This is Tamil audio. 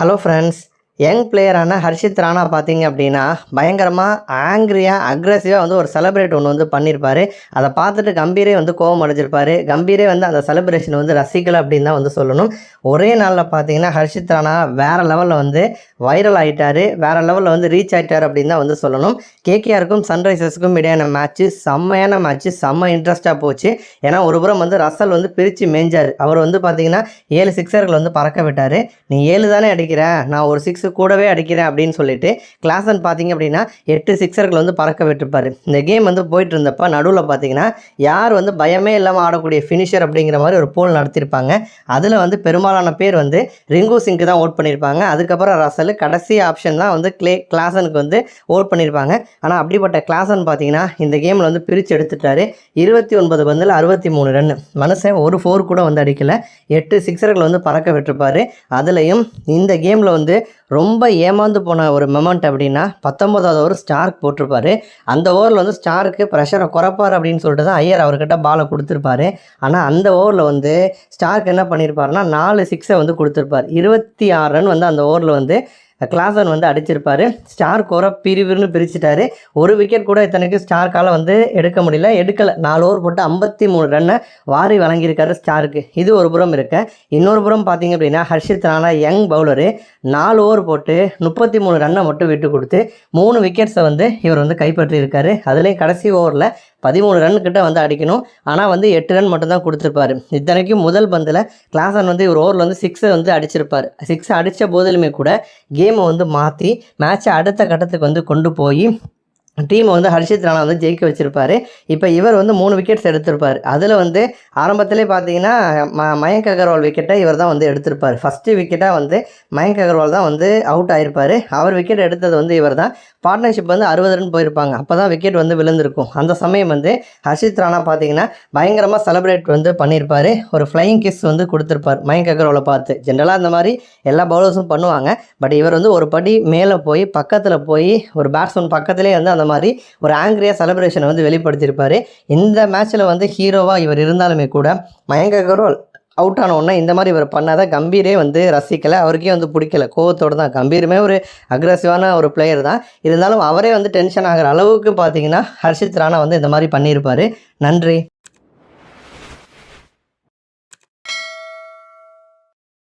ஹலோ ஃப்ரெண்ட்ஸ், யங் பிளேயரான ஹர்ஷித் ராணா பார்த்தீங்க அப்படின்னா பயங்கரமாக ஆங்க்ரியாக அக்ரெசிவாக வந்து ஒரு செலிப்ரேட் ஒன்று வந்து பண்ணியிருப்பார். அதை பார்த்துட்டு கம்பீரே வந்து கோவம் அடைஞ்சிருப்பார். கம்பீரே வந்து அந்த செலிப்ரேஷன் வந்து ரசிக்கலை அப்படின்னு தான் வந்து சொல்லணும். ஒரே நாளில் பார்த்தீங்கன்னா ஹர்ஷித் ராணா வேறு லெவலில் வந்து வைரல் ஆகிட்டார், வேறு லெவலில் வந்து ரீச் ஆகிட்டார் அப்படின்னு தான் வந்து சொல்லணும். கேகேஆருக்கும் சன்ரைசர்ஸுக்கும் இடையான மேட்ச்சு செம்மையான மேட்ச்சு, செம்ம இன்ட்ரெஸ்ட்டாக போச்சு. ஏன்னா ஒரு புறம் வந்து ரசல் வந்து பிரித்து மேய்ஞ்சார். அவர் வந்து பார்த்தீங்கன்னா 7 சிக்ஸர்கள் வந்து பறக்க விட்டார். நீ 7 தானே அடிக்கிற, நான் ஒரு 6 கூடவே அடிக்கிறேன் அப்படின்னு சொல்லிட்டு கிளாசன் பார்த்தீங்க அப்படின்னா 8 சிக்ஸர்கள் வந்து பறக்க விட்டுருப்பார். இந்த கேம் வந்து போயிட்டு இருந்தப்போ நடுவில் பார்த்தீங்கன்னா யார் வந்து பயமே இல்லாமல் ஆடக்கூடிய ஃபினிஷர் அப்படிங்கிற மாதிரி ஒரு போல் நடத்தியிருப்பாங்க. அதில் வந்து பெரும்பாலான பேர் வந்து ரிங்கு சிங்க்கு தான் ஓட் பண்ணியிருப்பாங்க. அதுக்கப்புறம் ரசல் கடைசி ஆப்ஷன் தான் வந்து கிளாசனுக்கு வந்து ஓட் பண்ணியிருப்பாங்க. ஆனால் அப்படிப்பட்ட கிளாசன் பார்த்தீங்கன்னா இந்த கேமில் வந்து பிரித்து எடுத்துட்டாரு. 29 பந்தில் 63 ரன். மனுஷன் ஒரு 4 கூட வந்து அடிக்கலை, 8 சிக்ஸர்கள் வந்து பறக்க விட்டுருப்பார். அதுலேயும் இந்த கேமில் வந்து ரொம்ப ஏமாந்து போன ஒரு மொமெண்ட் அப்படின்னா 19வது ஓவர் ஸ்டார்க் போட்டிருப்பாரு. அந்த ஓவரில் வந்து ஸ்டாருக்கு ப்ரெஷரை குறைப்பார் அப்படின்னு சொல்லிட்டு தான் ஐயர் அவர்கிட்ட பாலை கொடுத்துருப்பாரு. ஆனால் அந்த ஓவரில் வந்து ஸ்டார்க் என்ன பண்ணியிருப்பாருன்னா 4 சிக்ஸை வந்து கொடுத்துருப்பார். 26 ரன் வந்து அந்த ஓவரில் வந்து கிளாசன் வந்து அடிச்சிருப்பார். ஸ்டார்க் ஓவரை பிரிவுன்னு பிரிச்சுட்டாரு. ஒரு விக்கெட் கூட இத்தனைக்கு ஸ்டார்க்கால் வந்து எடுக்கலை. 4 ஓவர் போட்டு 53 ரன்னை வாரி வழங்கியிருக்காரு ஸ்டாருக்கு. இது ஒரு புறம் இருக்க, இன்னொரு புறம் பார்த்தீங்க அப்படின்னா Harshit Rana young bowler 4 over போட்டு 33 ரன்னை மட்டும் விட்டு கொடுத்து 3 விக்கெட்ஸை வந்து இவர் வந்து கைப்பற்றியிருக்காரு. அதுலேயும் கடைசி ஓவரில் 13 ரன் கிட்ட வந்து அடிக்கணும், ஆனால் வந்து 8 ரன் மட்டும்தான் கொடுத்துருப்பாரு. இத்தனைக்கும் முதல் பந்தில் கிளாசன் வந்து இவர் ஓவரில் வந்து 6 வந்து அடிச்சிருப்பார். 6 அடித்த போதிலுமே கூட கேமை வந்து மாற்றி மேட்சை அடுத்த கட்டத்துக்கு வந்து கொண்டு போய் டீமை வந்து ஹர்ஷித் ராணா வந்து ஜெயிக்க வச்சுருப்பார். இப்போ இவர் வந்து 3 விக்கெட்ஸ் எடுத்திருப்பார். அதில் வந்து ஆரம்பத்திலே பார்த்தீங்கன்னா மயங்க் அகர்வால் விக்கெட்டை இவர் தான் வந்து எடுத்திருப்பார். ஃபஸ்ட்டு விக்கெட்டாக வந்து மயங்க் அகர்வால் தான் வந்து அவுட் ஆகிருப்பார். அவர் விக்கெட் எடுத்தது வந்து இவர் தான். பார்ட்னர்ஷிப் வந்து 60 ரன் போயிருப்பாங்க. அப்போ தான் விக்கெட் வந்து விழுந்திருக்கும். அந்த சமயம் வந்து ஹர்ஷித் ராணா பார்த்தீங்கன்னா பயங்கரமாக செலிப்ரேட் வந்து பண்ணியிருப்பார். ஒரு ஃப்ளையிங் கிஸ் வந்து கொடுத்துருப்பார் மயங்க் அகர்வாலை பார்த்து. ஜென்ரலாக அந்த மாதிரி எல்லா பவுலர்ஸும் பண்ணுவாங்க. பட் இவர் வந்து ஒரு படி மேலே போய் பக்கத்தில் போய் ஒரு பேட்ஸ்மேன் பக்கத்துலேயே வந்து அந்த மாதிரி ஒரு ஆங்கிரியாக செலிப்ரேஷனை வந்து வெளிப்படுத்தியிருப்பார். இந்த மேட்ச்சில் வந்து ஹீரோவாக இவர் இருந்தாலுமே கூட மயங்க் அகர்வால் அவுட் ஆன உடனே இந்த மாதிரி இவர் பண்ணாத கம்பீரே வந்து ரசிக்கலை, அவருக்கே வந்து பிடிக்கல, கோவத்தோடு தான். கம்பீருமே ஒரு அக்ரெசிவான ஒரு பிளேயர் தான், இருந்தாலும் அவரே வந்து டென்ஷன் ஆகிற அளவுக்கு பார்த்தீங்கன்னா ஹர்ஷித் ராணா வந்து இந்த மாதிரி பண்ணியிருப்பார். நன்றி.